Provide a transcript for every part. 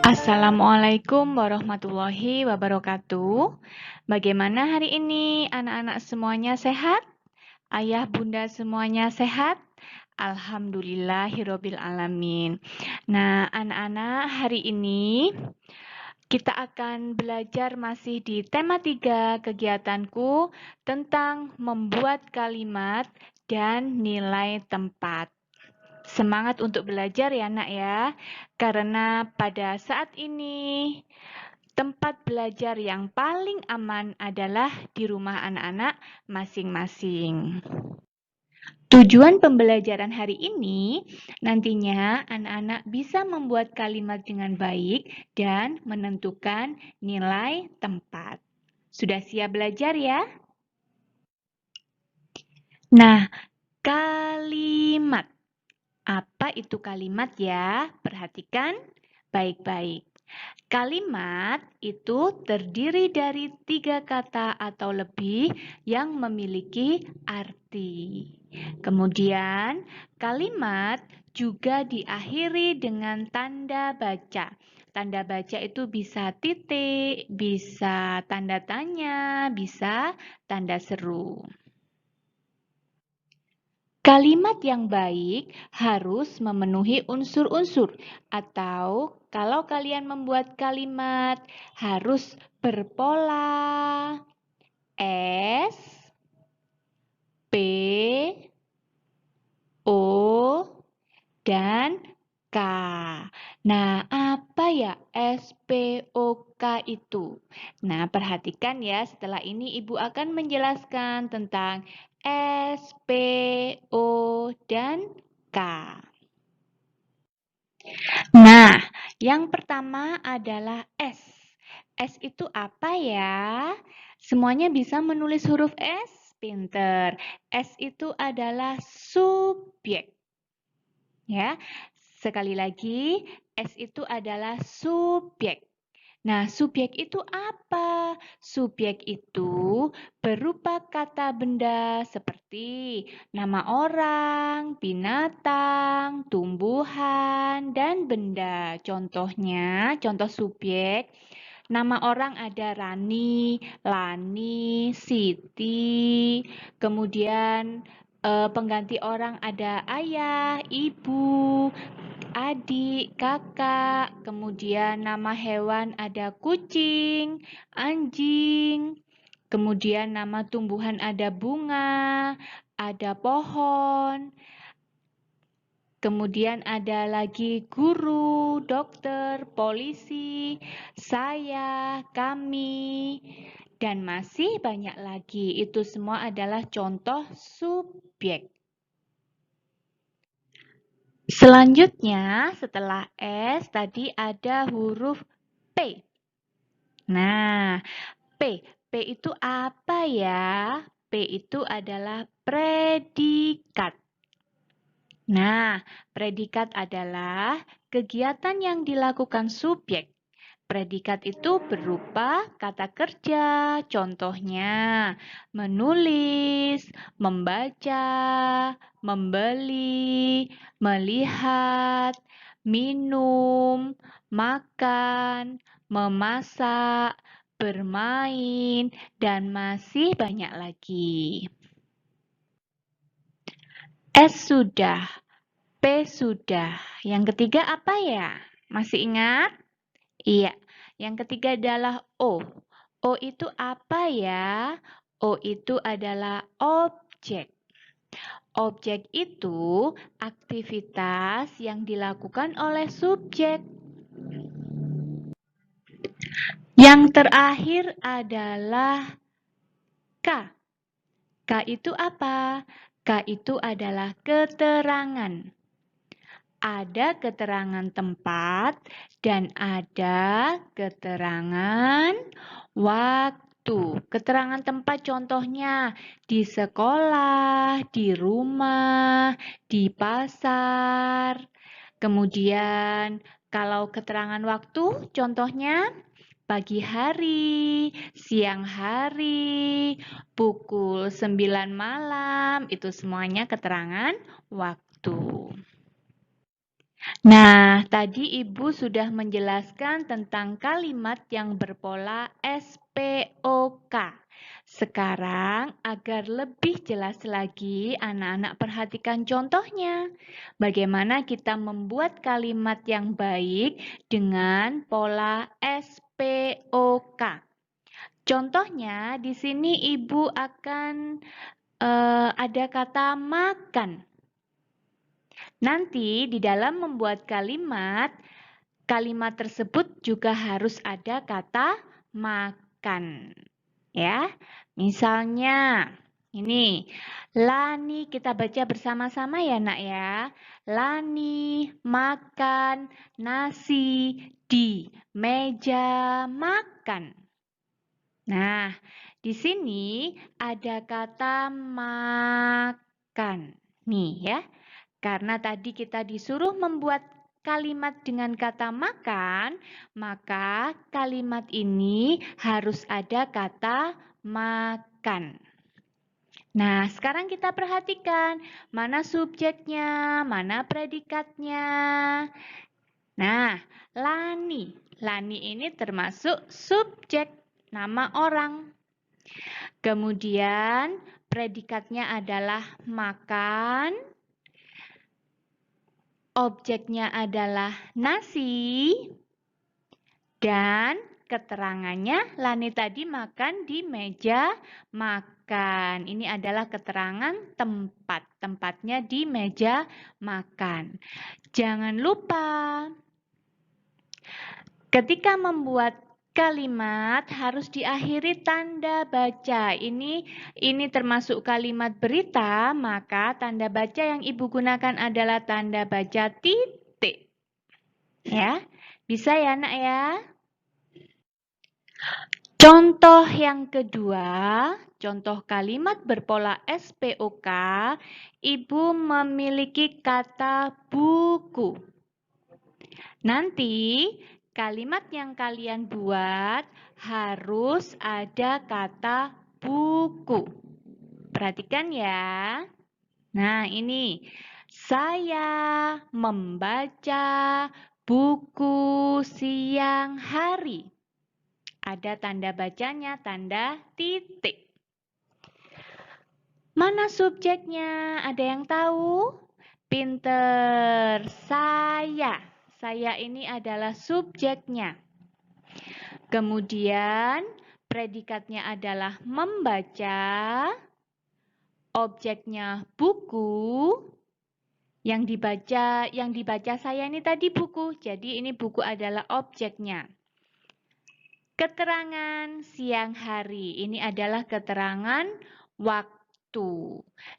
Assalamualaikum warahmatullahi wabarakatuh. Bagaimana hari ini? Anak-anak semuanya sehat? Ayah bunda semuanya sehat? Alhamdulillahirabbil alamin. Nah, anak-anak, hari ini kita akan belajar masih di tema 3 kegiatanku tentang membuat kalimat dan nilai tempat. Semangat untuk belajar ya, Nak ya. Karena pada saat ini tempat belajar yang paling aman adalah di rumah anak-anak masing-masing. Tujuan pembelajaran hari ini nantinya anak-anak bisa membuat kalimat dengan baik dan menentukan nilai tempat. Sudah siap belajar ya? Nah, kalimat. Apa itu kalimat ya? Perhatikan baik-baik. Kalimat itu terdiri dari 3 kata atau lebih yang memiliki arti. Kemudian, kalimat juga diakhiri dengan tanda baca. Tanda baca itu bisa titik, bisa tanda tanya, bisa tanda seru. Kalimat yang baik harus memenuhi unsur-unsur, atau kalau kalian membuat kalimat harus berpola S, P, O, dan K. Nah, apa ya SPOK itu? Nah, perhatikan ya, setelah ini Ibu akan menjelaskan tentang S, P, O, dan K. Nah, yang pertama adalah S. S itu apa ya? Semuanya bisa menulis huruf S? Pinter. S itu adalah subjek. Ya, sekali lagi, S itu adalah subjek. Nah, subjek itu apa? Subjek itu berupa kata benda seperti nama orang, binatang, tumbuhan, dan benda. Contohnya, contoh subjek, nama orang ada Rani, Lani, Siti, kemudian pengganti orang ada ayah, ibu, adik, kakak, kemudian nama hewan ada kucing, anjing, kemudian nama tumbuhan ada bunga, ada pohon, kemudian ada lagi guru, dokter, polisi, saya, kami, dan masih banyak lagi. Itu semua adalah contoh subjek. Selanjutnya, setelah S tadi ada huruf P. Nah, P. P itu apa ya? P itu adalah predikat. Nah, predikat adalah kegiatan yang dilakukan subjek. Predikat itu berupa kata kerja, contohnya menulis, membaca, membeli, melihat, minum, makan, memasak, bermain, dan masih banyak lagi. S sudah, P sudah. Yang ketiga apa ya? Masih ingat? Iya, yang ketiga adalah O. O itu apa ya? O itu adalah objek. Objek itu aktivitas yang dilakukan oleh subjek. Yang terakhir adalah K. K itu apa? K itu adalah keterangan. Ada keterangan tempat dan ada keterangan waktu. Keterangan tempat contohnya di sekolah, di rumah, di pasar. Kemudian kalau keterangan waktu contohnya pagi hari, siang hari, pukul 9 malam, itu semuanya keterangan waktu. Nah, tadi Ibu sudah menjelaskan tentang kalimat yang berpola SPOK. Sekarang, agar lebih jelas lagi, anak-anak perhatikan contohnya. Bagaimana kita membuat kalimat yang baik dengan pola SPOK. Contohnya, di sini Ibu akan ada kata makan. Nanti di dalam membuat kalimat tersebut juga harus ada kata makan. Ya, misalnya ini, Lani, kita baca bersama-sama ya nak ya. Lani makan nasi di meja makan. Nah, di sini ada kata makan. Nih ya, karena tadi kita disuruh membuat kalimat dengan kata makan, maka kalimat ini harus ada kata makan. Nah, sekarang kita perhatikan mana subjeknya, mana predikatnya. Nah, Lani. Lani ini termasuk subjek nama orang. Kemudian predikatnya adalah makan. Objeknya adalah nasi. Dan keterangannya Lani tadi makan di meja makan. Ini adalah keterangan tempat. Tempatnya di meja makan. Jangan lupa ketika membuat kalimat harus diakhiri tanda baca. Ini termasuk kalimat berita, maka tanda baca yang Ibu gunakan adalah tanda baca titik. Ya, bisa ya nak ya? Contoh yang kedua, contoh kalimat berpola SPOK, Ibu memiliki kata buku. Nanti kalimat yang kalian buat harus ada kata buku. Perhatikan ya. Nah, ini saya membaca buku siang hari. Ada tanda bacanya, tanda titik. Mana subjeknya? Ada yang tahu? Pinter, saya. Saya ini adalah subjeknya. Kemudian predikatnya adalah membaca. Objeknya buku. Yang dibaca saya ini tadi buku. Jadi ini buku adalah objeknya. Keterangan siang hari. Ini adalah keterangan waktu.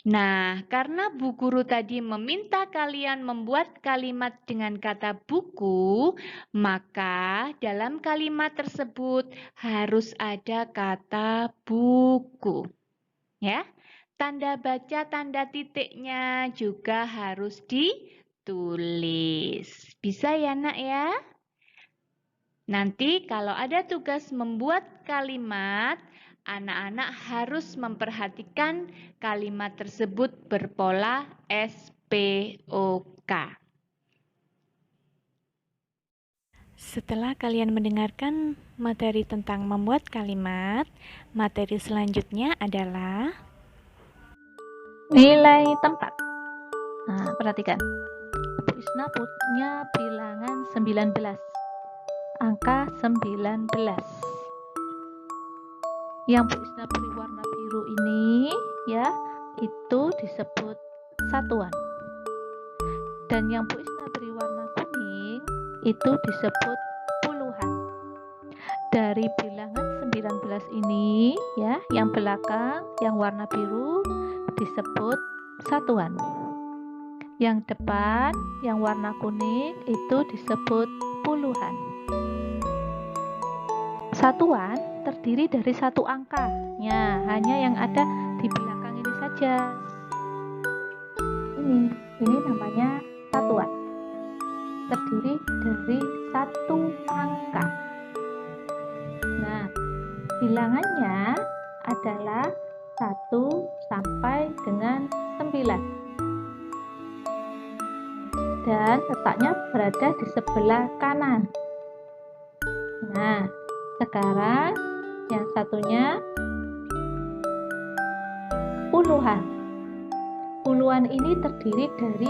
Nah, karena Bu Guru tadi meminta kalian membuat kalimat dengan kata buku, maka dalam kalimat tersebut harus ada kata buku. Ya, tanda baca, tanda titiknya juga harus ditulis. Bisa ya nak ya? Nanti kalau ada tugas membuat kalimat, anak-anak harus memperhatikan kalimat tersebut berpola SPOK. Setelah kalian mendengarkan materi tentang membuat kalimat, materi selanjutnya adalah nilai tempat. Nah, perhatikan. Bu Isna punya bilangan 19. Angka 19. Yang Bu Isna beri warna biru ini ya, itu disebut satuan. Dan yang Bu Isna beri warna kuning itu disebut puluhan. Dari bilangan 19 ini ya, yang belakang yang warna biru disebut satuan. Yang depan yang warna kuning itu disebut puluhan. Satuan terdiri dari satu angka. Ya, hanya yang ada di belakang ini saja. Ini namanya satuan. Terdiri dari satu angka. Nah, bilangannya adalah 1 sampai dengan 9. dan letaknya berada di sebelah kanan. Nah, sekarang yang satunya puluhan. Puluhan ini terdiri dari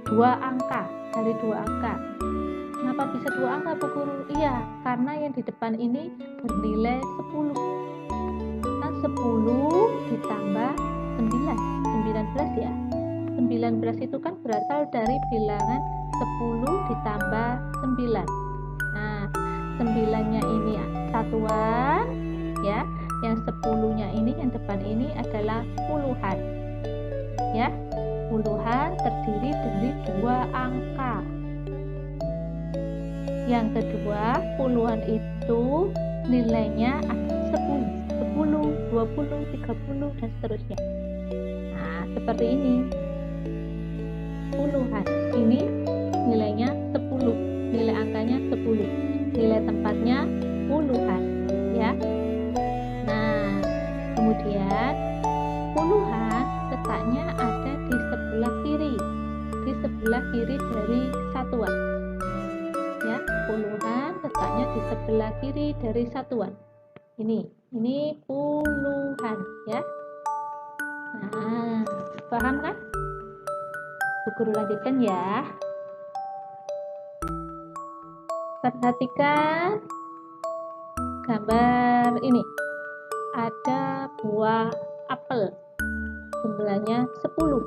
dua angka. Kenapa bisa dua angka, Bu Guru? Iya, karena yang di depan ini bernilai 10. Kan 10 ditambah 19 ya. 19 itu kan berasal dari bilangan 10 ditambah 9. Nah, 9-nya ini satuan ya. Yang 10-nya ini yang depan ini adalah puluhan. Ya. Puluhan terdiri dari dua angka. Yang kedua, puluhan itu nilainya ada 10, 20, 30 dan seterusnya. Nah, seperti ini. Puluhan. Ini nilainya 10. Nilai angkanya 10. Nilai tempatnya puluhan, ya. Nah, kemudian puluhan letaknya ada di sebelah kiri dari satuan. Ya, puluhan letaknya di sebelah kiri dari satuan. Ini puluhan, ya. Nah, paham kan? Bu Guru lanjutkan ya. Perhatikan gambar ini. Ada buah apel. Jumlahnya 10.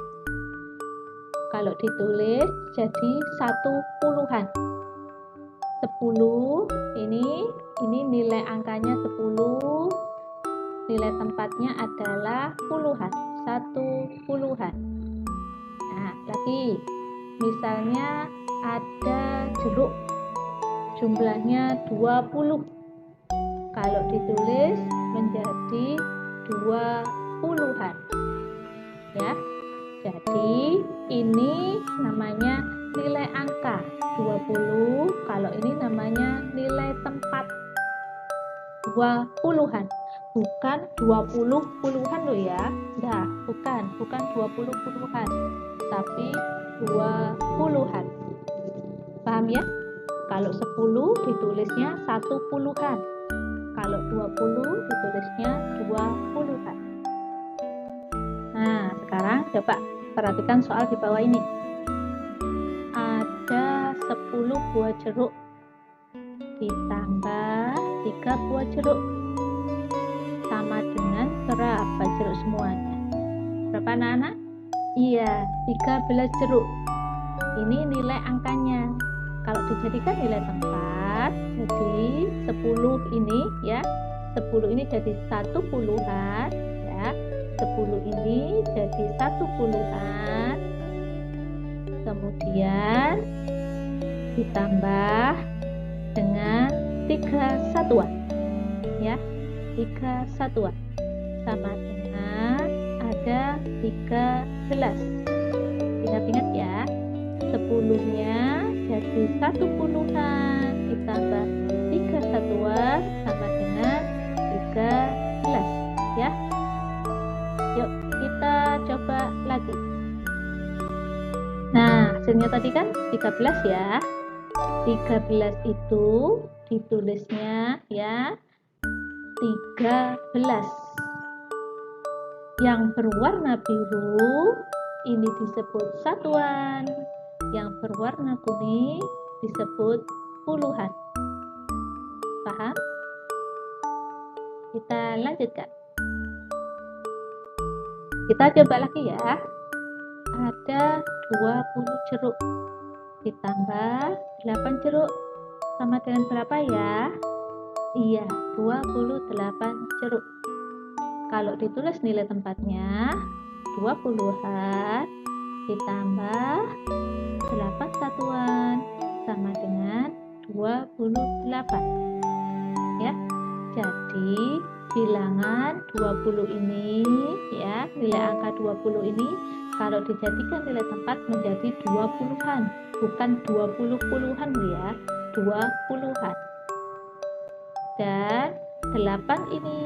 Kalau ditulis jadi 1 puluhan. 10 ini nilai angkanya 10. Nilai tempatnya adalah puluhan. 1 puluhan. Nah, lagi misalnya ada jeruk. Jumlahnya 20. Kalau ditulis menjadi 2 puluhan. Ya. Jadi ini namanya nilai angka 20. Kalau ini namanya nilai tempat 2 puluhan. Bukan 20 puluhan loh ya. Nah, bukan 20 puluhan. Tapi 2 puluhan. Paham ya? Kalau 10 ditulisnya 1 puluhan. Kalau 20 ditulisnya 2 puluhan. Nah, sekarang coba perhatikan soal di bawah ini. Ada 10 buah jeruk ditambah 3 buah jeruk. Sama dengan berapa jeruk semuanya? Berapa anak-anak? Iya, 13 jeruk. Ini nilai angkanya. Kalau dijadikan nilai tempat, jadi 10 ini ya. 10 ini jadi 1 puluhan ya. 10 ini jadi 1 puluhan. Kemudian ditambah dengan 3 satuan. Ya. 3 satuan. Sama dengan ada 13. Ingat-ingat ya. 10-nya jadi 1 puluhan ditambah 3 satuan sama dengan 13 ya. Yuk kita coba lagi. Nah, hasilnya tadi kan 13 ya. 13 itu ditulisnya ya 13. Yang berwarna biru ini disebut satuan. Yang berwarna kuning disebut puluhan. Paham? Kita lanjutkan. Kita coba lagi ya. Ada 20 jeruk ditambah 8 jeruk. Sama dengan berapa ya? Iya, 28 jeruk. Kalau ditulis nilai tempatnya 2 puluhan ditambah 8 satuan sama dengan 28 ya. Jadi bilangan 20 ini ya, nilai angka 20 ini kalau dijadikan nilai tempat menjadi 2 puluhan, bukan 20 puluhan ya, 2 puluhan. Dan 8 ini,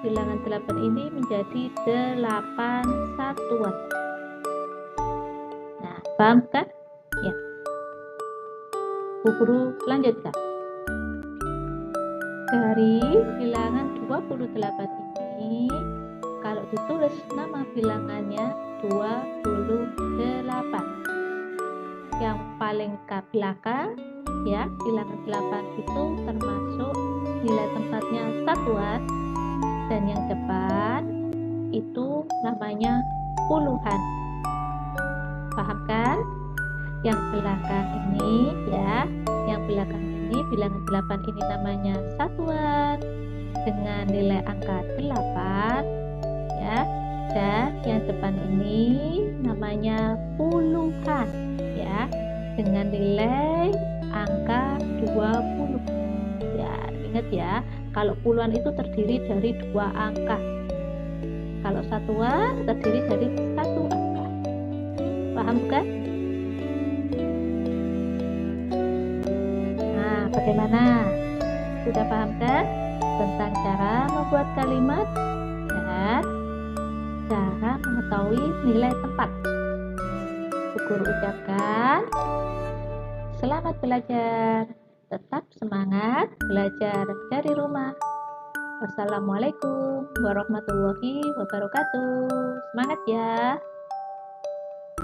bilangan 8 ini menjadi 8 satuan. Nah, paham kan? Ya, Bu Guru lanjutkan. Dari bilangan 28 ini, kalau ditulis nama bilangannya 28. Yang paling ke belakang, ya, bilangan 8 itu termasuk nilai tempatnya satuan, dan yang depan itu namanya puluhan. Paham kan? Yang belakang ini, ya, yang belakang ini bilangan 8 ini namanya satuan dengan nilai angka 8, ya, dan yang depan ini namanya puluhan, ya, dengan nilai angka 20. Ya, ingat ya, kalau puluhan itu terdiri dari 2 angka, kalau satuan terdiri dari 1 angka. Paham bukan? Nah, bagaimana? Sudah paham kan tentang cara membuat kalimat dan cara mengetahui nilai tempat? Bu Guru ucapkan selamat belajar, tetap semangat belajar dari rumah. Wassalamualaikum warahmatullahi wabarakatuh. Semangat ya.